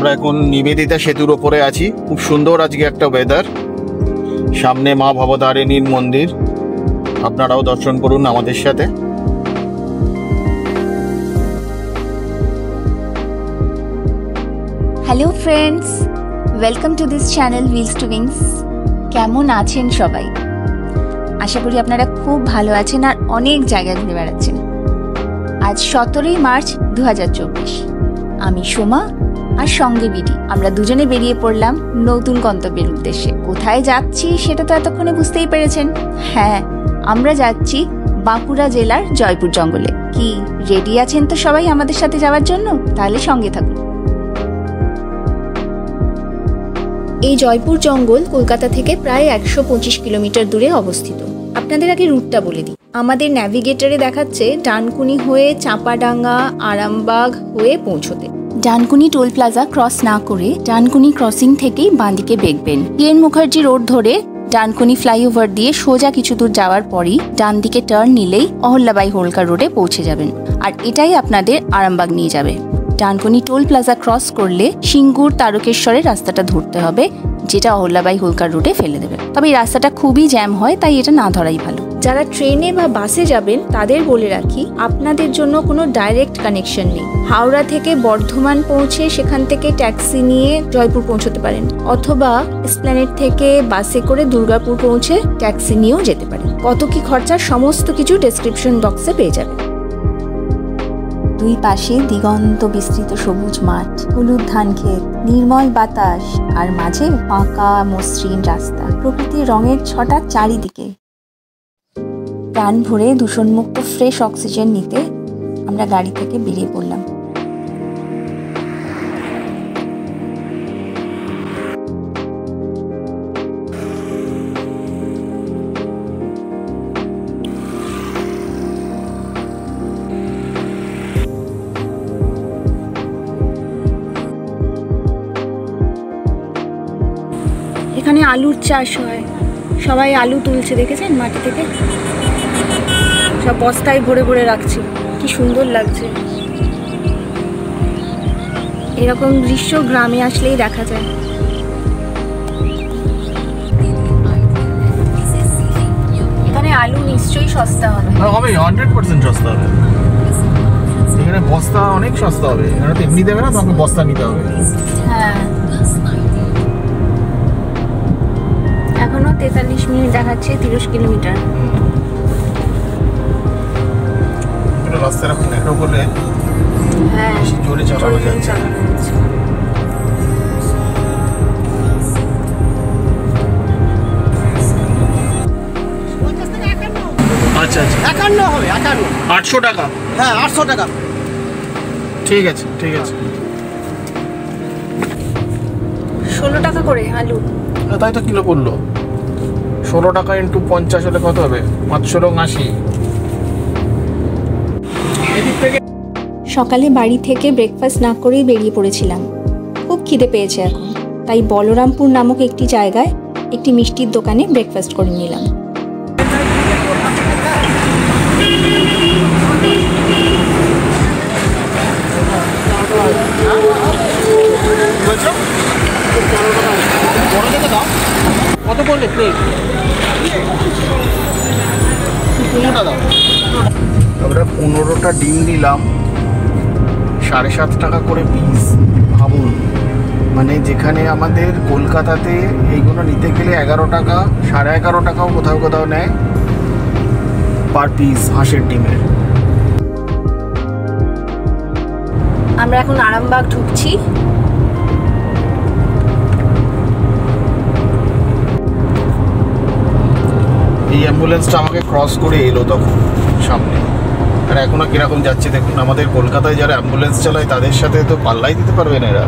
আমরা এখন নিবেদিতা সেতুর ওপরে আছি। খুব সুন্দর আজকে একটা ওয়েদার। সামনে মা ভবতারিণীর মন্দির, আপনারাও দর্শন করুন আমাদের সাথে। Hello friends, welcome to this channel Wheels to Wings. কেমন আছেন সবাই? আশা করি আপনারা খুব ভালো আছেন আর অনেক জায়গায় ঘুরে বেড়াচ্ছেন। আজ 17ই মার্চ 2024। আমি সোমা আর সঙ্গে বিডি, আমরা দুজনে বেরিয়ে পড়লাম নতুন গন্তব্যের উদ্দেশ্যে। কোথায় যাচ্ছি সেটা তো এতক্ষণে বুঝতেই পেরেছেন। হ্যাঁ, আমরা যাচ্ছি বাঁকুড়া জেলার জয়পুর জঙ্গলে। কি রেডি আছেন তো সবাই আমাদের সাথে যাওয়ার জন্য? তাহলে সঙ্গে থাকুন। এই জয়পুর জঙ্গল কলকাতা থেকে প্রায় 125 কিলোমিটার দূরে অবস্থিত। আপনাদের আগে রুটটা বলে দিই। আমাদের ন্যাভিগেটরে দেখাচ্ছে ডানকুনি হয়ে চাঁপাডাঙ্গা আরামবাগ হয়ে পৌঁছতে। ডানকুনি টোল প্লাজা ক্রস না করে ডানকুনি ক্রসিং থেকেই বাঁদিকে বেঁকবেন। PN মুখার্জি রোড ধরে ডানকুনি ফ্লাইওভার দিয়ে সোজা কিছু দূর যাওয়ার পরই ডান দিকে টার্ন নিলেই অহল্যাবাই হোলকার রোডে পৌঁছে যাবেন। আর এটাই আপনাদের আরামবাগ নিয়ে যাবে। ডানকুনি টোল প্লাজা ক্রস করলে সিঙ্গুর তারকেশ্বরের রাস্তাটা ধরতে হবে, যেটা অহল্যাবাই হোলকার রোডে ফেলে দেবে। তবে এই রাস্তাটা খুবই জ্যাম হয়, তাই এটা না ধরাই ভালো। যারা ট্রেনে বা বাসে যাবেন তাদের বলে রাখি, আপনাদের জন্য কোনো ডাইরেক্ট কানেকশন নেই। হাওড়া থেকে বর্ধমান পৌঁছে সেখান থেকে ট্যাক্সি নিয়ে জয়পুর পৌঁছতে পারেন, অথবা এসপ্ল্যানেড থেকে বাসে করে দুর্গাপুর পৌঁছে ট্যাক্সি নিয়েও যেতে পারেন। কত কি খরচা সমস্ত কিছু ডেসক্রিপশন বক্সে পেয়ে যাবেন। দুই পাশে দিগন্ত বিস্তৃত সবুজ মাঠ, হলুদ ধান ক্ষেত, নির্মল বাতাস আর মাঝে ফাঁকা মসৃণ রাস্তা। প্রকৃতির রঙের ছটা চারিদিকে। প্রাণ ভরে দূষণমুক্ত ফ্রেশ অক্সিজেন নিতে আমরা গাড়ি থেকে বেরিয়ে পড়লাম। এখানে আলুর চাষ হয়, সবাই আলু তুলছে, দেখেছেন মাটি থেকে সব বস্তায় ভরে ভরে রাখছে। কি সুন্দর লাগছে। এরকম দৃশ্য গ্রামে আসলেই দেখা যায়। এখানে আলু নিশ্চয়ই সস্তা হবে। হবে 100% সস্তা হবে। এখানে বস্তা অনেক সস্তা হবে। এখানে তো এমনি দেবে না, তোমাকে বস্তা নিতে হবে। হ্যাঁ, এখনো 43 মিনিট দেখাচ্ছে, 30 কিলোমিটার। রাস্তাটা খুব মেট্রো করলে হ্যাঁ, জোরে চালানো যাচ্ছে। আচ্ছা আচ্ছা, 51 হবে, 51। 800 টাকা? হ্যাঁ, 800 টাকা। ঠিক আছে ঠিক আছে। 16 টাকা করে আলু। তাই তো কিলো পড়লো। 16 টাকা ইন্টু 50 হলে কত হবে? 580। সকালে বাড়ি থেকে ব্রেকফাস্ট না করেই বেরিয়ে পড়েছিলাম। খুব খিদে পেয়েছে এখন, তাই বলরামপুর নামক একটি জায়গায় একটি মিষ্টির দোকানে ব্রেকফাস্ট করে নিলাম। কত বললে প্লেট? আমরা 15টা ডিম নিলাম, 7.5 টাকা করে পিস। ভাবুন, মানে যেখানে আমাদের কলকাতাতে এইগুলো নিতে গেলে 11 টাকা, 11.5 টাকাও কোথাও কোথাও নেয় পার পিস হাঁসের ডিমের। আমরা এখন আরামবাগ ঢুকছি। এই অ্যাম্বুলেন্সটা আমাকে ক্রস করে এলো তখন সামনে। আর এখনো কিরকম যাচ্ছে দেখুন। আমাদের কলকাতায় যারা অ্যাম্বুলেন্স চালায় তাদের সাথে তো পাল্লাই দিতে পারবে না এরা।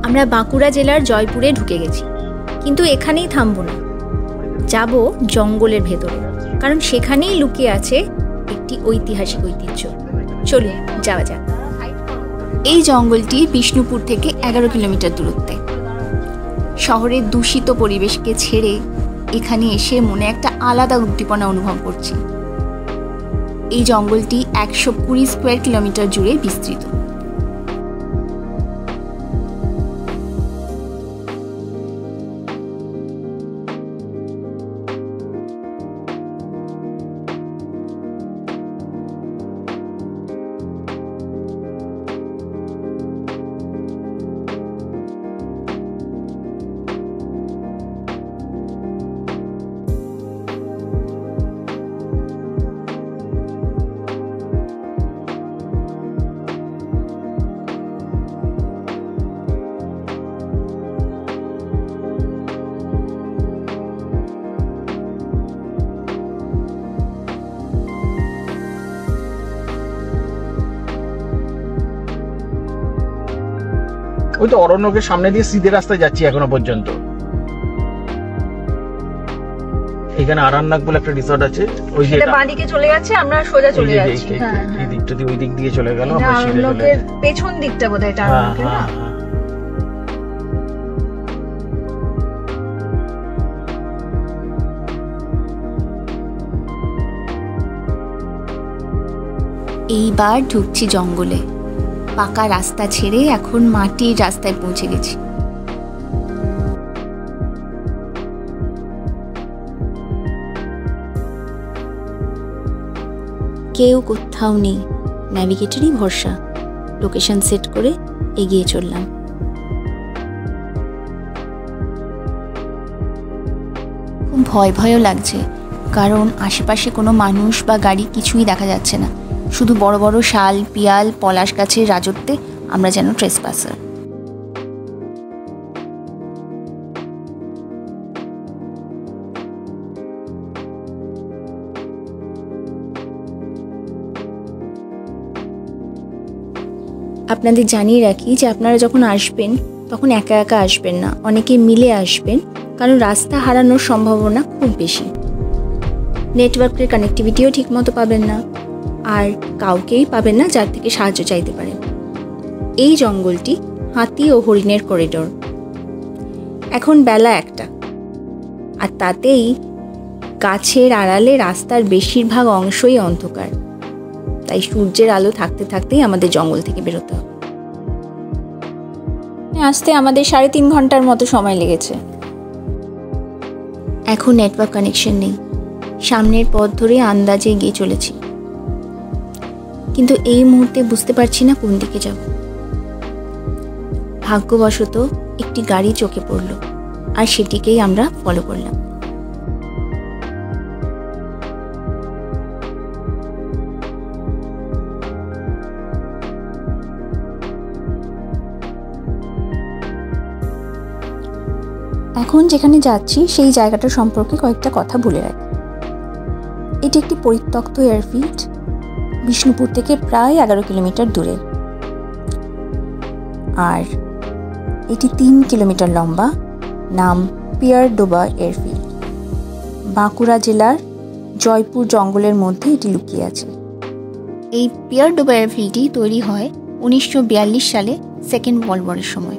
আমরা বাঁকুড়া জেলার জয়পুরে ঢুকে গেছি, কিন্তু এখানেই থামবো না, যাব জঙ্গলের ভেতরে, কারণ সেখানেই লুকিয়ে আছে একটি ঐতিহাসিক ঐতিহ্য। চলুন যাওয়া যাক। এই জঙ্গলটি বিষ্ণুপুর থেকে 11 কিলোমিটার দূরত্বে। শহরের দূষিত পরিবেশকে ছেড়ে এখানে এসে মনে একটা আলাদা উদ্দীপনা অনুভব করছি। এই জঙ্গলটি 120 স্কোয়ার কিলোমিটার জুড়ে বিস্তৃত। ওই তো অরণ্যকে সামনে দিয়ে সিধে রাস্তায় যাচ্ছি এখনো পর্যন্ত। এখানে আরান্নাক বলে একটা রিসর্ট আছে, ওই যে এটা বাঁদিকে চলে যাচ্ছে, আমরা সোজা চলে যাচ্ছি। হ্যাঁ, এই দিকটা দিয়ে ওই দিক দিয়ে চলে গেল, আমরা সিধে চলে গেলাম। পেছন দিকটা বোধহয় এটা আরান্নাকের না। এইবার ঢুকছি জঙ্গলে। পাকা রাস্তা ছেড়ে এখন মাটির রাস্তায় পৌঁছে গেছি। কেউ কোথাও নেই, ন্যাভিগেটরই ভরসা। লোকেশন সেট করে এগিয়ে চললাম। খুব ভয় ভয়ও লাগছে, কারণ আশেপাশে কোনো মানুষ বা গাড়ি কিছুই দেখা যাচ্ছে না। শুধু বড় বড় শাল, পিয়াল, পলাশ গাছের রাজত্বে আমরা যেন ট্রেসপাসার। আপনাদের জানিয়ে রাখি যে আপনারা যখন আসবেন তখন একা একা আসবেন না, অনেকে মিলে আসবেন, কারণ রাস্তা হারানোর সম্ভাবনা খুব বেশি। নেটওয়ার্কের কানেক্টিভিটিও ঠিকমতো পাবেন না, আর কাউকেই পাবেন না যার থেকে সাহায্য চাইতে পারেন। এই জঙ্গলটি হাতি ও হরিণের করিডোর। এখন বেলা 1টা, আর তাতেই গাছের আড়ালে রাস্তার বেশিরভাগ অংশই অন্ধকার। তাই সূর্যের আলো থাকতে থাকতেই আমাদের জঙ্গল থেকে বেরোতে হবে। আসতে আমাদের 3.5 ঘন্টার মতো সময় লেগেছে। এখন নেটওয়ার্ক কানেকশন নেই, সামনের পথ ধরে আন্দাজে এগিয়ে চলেছি, কিন্তু এই মুহূর্তে বুঝতে পারছি না কোন দিকে যাব। ভাগ্যবশত একটি গাড়ি চোখে পড়ল, আর সেটিকেই আমরা ফলো করলাম। এখন যেখানে যাচ্ছি সেই জায়গাটা সম্পর্কে কয়েকটা কথা বলে রাখি। এটি একটি পরিত্যক্ত এয়ারফিল্ড, বিষ্ণুপুর থেকে প্রায় 11 কিলোমিটার দূরে, আর এটি 3 কিলোমিটার লম্বা। নাম পিয়ার ডোবা এয়ারফিল্ড। বাঁকুড়া জেলার জয়পুর জঙ্গলের মধ্যে এটি লুকিয়ে আছে। এই পিয়ার ডোবা এয়ারফিল্ডটি তৈরি হয় 1942 সালে সেকেন্ড ওয়ার্ল্ড ওয়ারের সময়।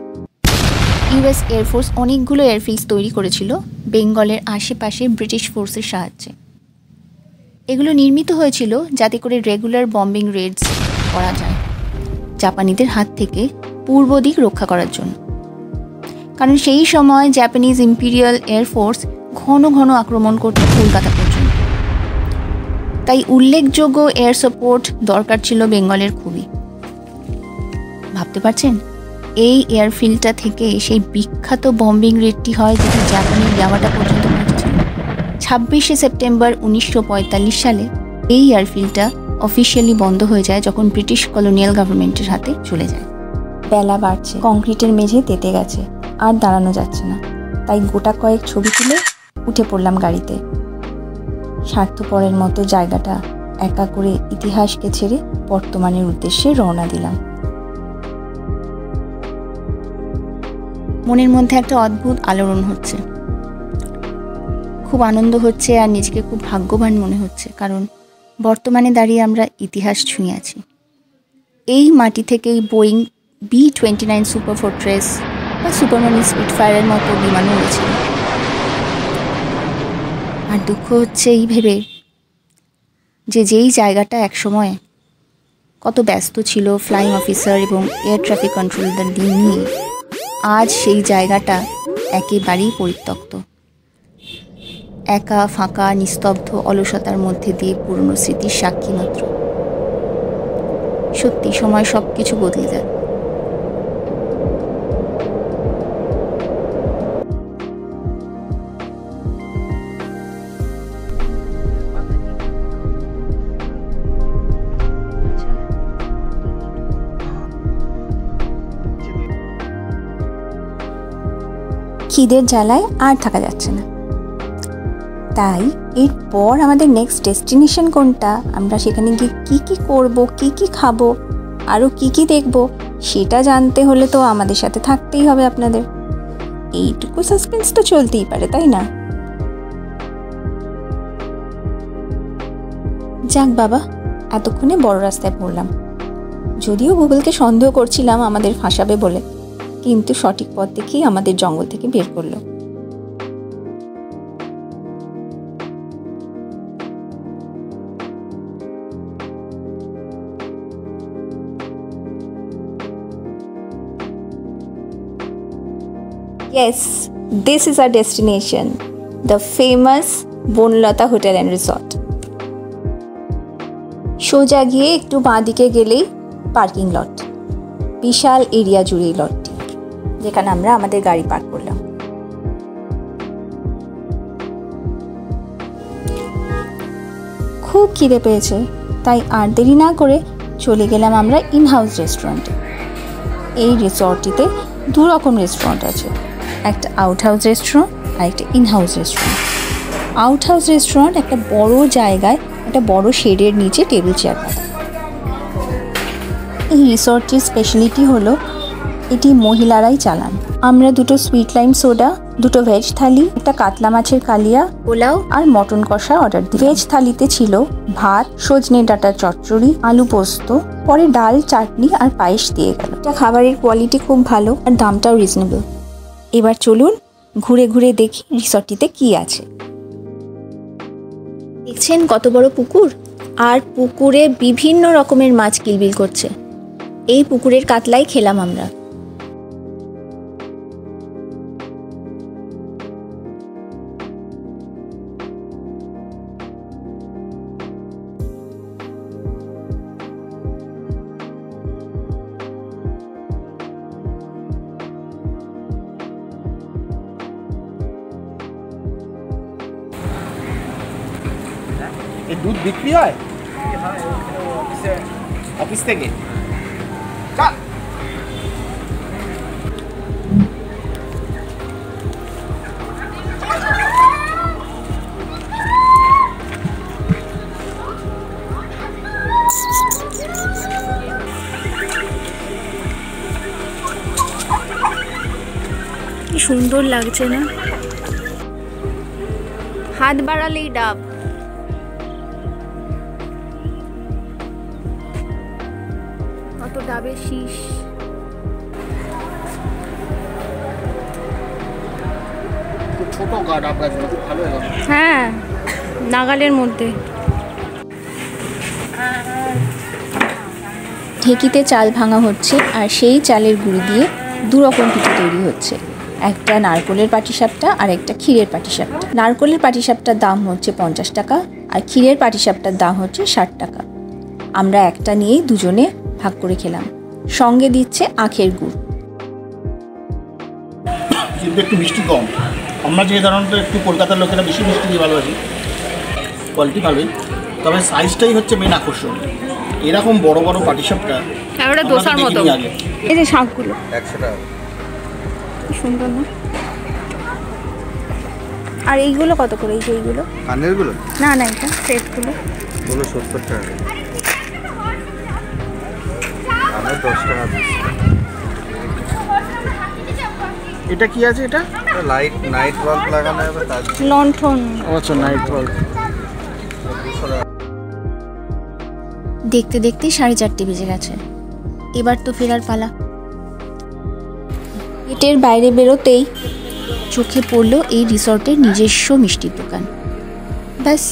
ইউএস এয়ারফোর্স অনেকগুলো এয়ারফিল্ডস তৈরি করেছিল বেঙ্গলের আশেপাশে ব্রিটিশ ফোর্সের সাহায্যে। এগুলো নির্মিত হয়েছিল যাতে করে রেগুলার বম্বিং রেডস করা যায়, জাপানিদের হাত থেকে পূর্ব দিক রক্ষা করার জন্য। কারণ সেই সময় জাপানিজ ইম্পিরিয়াল এয়ারফোর্স ঘন ঘন আক্রমণ করত কলকাতা পর্যন্ত। তাই উল্লেখযোগ্য এয়ার সাপোর্ট দরকার ছিল বেঙ্গলের খুবই। ভাবতে পারছেন, এই এয়ারফিল্ডটা থেকে সেই বিখ্যাত বম্বিং রেডটি হয় যেটি জাপানের ইয়ামাটা পর্যন্ত পৌঁছেছিল। 26শে সেপ্টেম্বর 1945 সালে এই এয়ারফিল্ডটা অফিসিয়ালি বন্ধ হয়ে যায় যখন ব্রিটিশ কলোনিয়াল গভর্নমেন্টের হাতে চলে যায়। বেলা বাড়ছে, কংক্রিটের মেঝে তেতে গেছে, আর দাঁড়ানো যাচ্ছে না। তাই গোটা কয়েক ছবি তুলে উঠে পড়লাম গাড়িতে। স্বার্থপরের মতো জায়গাটা একা করে ইতিহাসকে ছেড়ে বর্তমানের উদ্দেশ্যে রওনা দিলাম। মনের মধ্যে একটা অদ্ভুত আলোড়ন হচ্ছে, খুব আনন্দ হচ্ছে, আর নিজেকে খুব ভাগ্যবান মনে হচ্ছে, কারণ বর্তমানে দাঁড়িয়ে আমরা ইতিহাস ছুঁয়ে আছি। এই মাটি থেকেই বোয়িং B-29 সুপার ফোর্ট্রেস বা সুপারম্যান স্পিটফায়ারের মতো বিমানও উড়েছিল। আর দুঃখ হচ্ছে এই ভেবে যে যেই জায়গাটা একসময় কত ব্যস্ত ছিল ফ্লাইং অফিসার এবং এয়ার ট্রাফিক কন্ট্রোলারদের নিয়ে, আজ সেই জায়গাটা একেবারেই পরিত্যক্ত। একা ফাঁকা নিস্তব্ধ অলসতার মধ্যে দিয়ে পুরনো স্মৃতির সাক্ষী মাত্র। সত্যি সময় সব কিছু বদলে যায়। খিদের জ্বালায় আর থাকা যাচ্ছে না, তাই এরপর আমাদের নেক্সট ডেস্টিনেশন কোনটা, আমরা সেখানে গিয়ে কী কী করবো, কী কী খাবো, আরও কী কী দেখবো, সেটা জানতে হলে তো আমাদের সাথে থাকতেই হবে আপনাদের। এইটুকু সাসপেন্স তো চলতেই পারে, তাই না? যাক বাবা, এতক্ষণে বড় রাস্তায় পড়লাম। যদিও গুগলকে সন্দেহ করছিলাম আমাদের ফাঁসাবে বলে, কিন্তু সঠিক পথ দেখেই আমাদের জঙ্গল থেকে বের করলো। Yes, this is our destination, the famous Banalata hotel and resort. সোজা গিয়ে একটু বাঁ দিকে গেলেই পার্কিং লট, বিশাল এরিয়া জুড়ে লটটি, যেখানে আমরা আমাদের গাড়ি পার্ক করলাম। খুব খিদে পেয়েছে, তাই আর দেরি না করে চলে গেলাম আমরা ইন হাউস রেস্টুরেন্টে। এই রিসর্টটিতে দু রকম রেস্টুরেন্ট আছে, একটা আউট হাউস রেস্টুরেন্ট আর একটা in house restaurant. Out house restaurant একটা বড় জায়গায় একটা বড় শেডের নিচে টেবিল চেয়ার পাতা। এই রিসর্টটির স্পেশালিটি হলো এটি মহিলারাই চালান। আমরা দুটো সুইট লাইম সোডা, দুটো ভেজ থালি, একটা কাতলা মাছের কালিয়া, পোলাও আর মটন কষা অর্ডার দিই। ভেজ থালিতে ছিল ভাত, সজনে ডাঁটার চচ্চড়ি, আলু পোস্ত, পরে ডাল, চাটনি আর পায়েস দিয়ে গেল। এটা খাবারের কোয়ালিটি খুব ভালো আর দামটাও রিজনেবল। এবার চলুন ঘুরে ঘুরে দেখি রিসর্টটিতে কি আছে। দেখছেন কত বড় পুকুর, আর পুকুরে বিভিন্ন রকমের মাছ কিলবিল করছে। এই পুকুরের কাতলাই খেলাম আমরা। এই দুধ বিক্রি হয় অফিস থেকে? কি সুন্দর লাগছে না? হাত বাড়ালেই ডাব। কত ডাবের শীষ। ছোট গাছ, ডাব গাছ ভালো হবে। হ্যাঁ, নাগালের মধ্যে। ঢেকিতে চাল ভাঙা হচ্ছে, আর সেই চালের গুঁড়ি দিয়ে দু রকম পিঠে তৈরি হচ্ছে, একটা নারকোলের পাটিসাপটা আর একটা ক্ষীরের পাটিসাপটা। নারকোলের পাটিসাপটার দাম হচ্ছে 50 টাকা আর ক্ষীরের পাটিসাপটার দাম হচ্ছে 60 টাকা। আমরা একটা নিয়েই দুজনে ভাগ করে খেলাম। সঙ্গে দিচ্ছে আখের গুড়। কিন্তু একটু মিষ্টি কম। আমরা যে সাধারণত একটু কলকাতার লোকেরা বেশি মিষ্টি দিয়ে ভালোবাসি, কোয়ালিটি ভালোই, তবে সাইজটাই হচ্ছে মেন আকর্ষণ। এরকম বড় বড় পাটিসাপটা ওটা দোসার মতো। এই যে শাকগুলো 100 টাকা। কি সুন্দর না? আর এইগুলো কত করে? এই যে এইগুলো কানেরগুলো? না না, এটা সেটগুলো বলো 70 টাকা। কানের 10 টাকা পিস। এটা কি আছে? এটা লাইট নাইট বাল্ব লাগানো হবে তার। লণ্ঠন। আচ্ছা, নাইট বাল্ব। দেখতে দেখতে 4:30 বেজে গেছে। এবার তো ফেরার পালা। গেটের বাইরে বেরোতেই চোখে পড়লো এই রিসর্টের নিজস্ব মিষ্টির দোকান। ব্যাস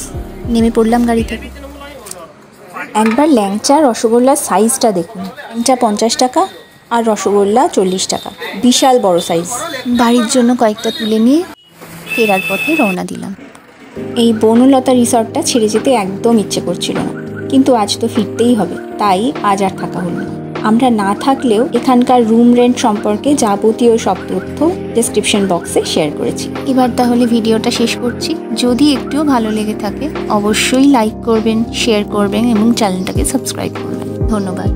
নেমে পড়লাম গাড়ি থেকে। একবার ল্যাংচা রসগোল্লার সাইজটা দেখুন। ল্যাংচা 50 টাকা আর রসগোল্লা 40 টাকা, বিশাল বড় সাইজ। বাড়ির জন্য কয়েকটা তুলে নিয়ে ফেরার পথে রওনা দিলাম। এই বনলতা রিসর্টটা ছেড়ে যেতে একদম ইচ্ছে করছিল না, কিন্তু আজ তো ফিরতেই হবে, তাই আজ আর থাকা হলো না। আমরা না থাকলেও এখানকার রুম রেন্ট সম্পর্কে যাবতীয় সব তথ্য ডেসক্রিপশন বক্সে শেয়ার করেছি। এবার তাহলে ভিডিওটা শেষ করছি। যদি একটুও ভালো লেগে থাকে অবশ্যই লাইক করবেন, শেয়ার করবেন এবং চ্যানেলটাকে সাবস্ক্রাইব করবেন। ধন্যবাদ।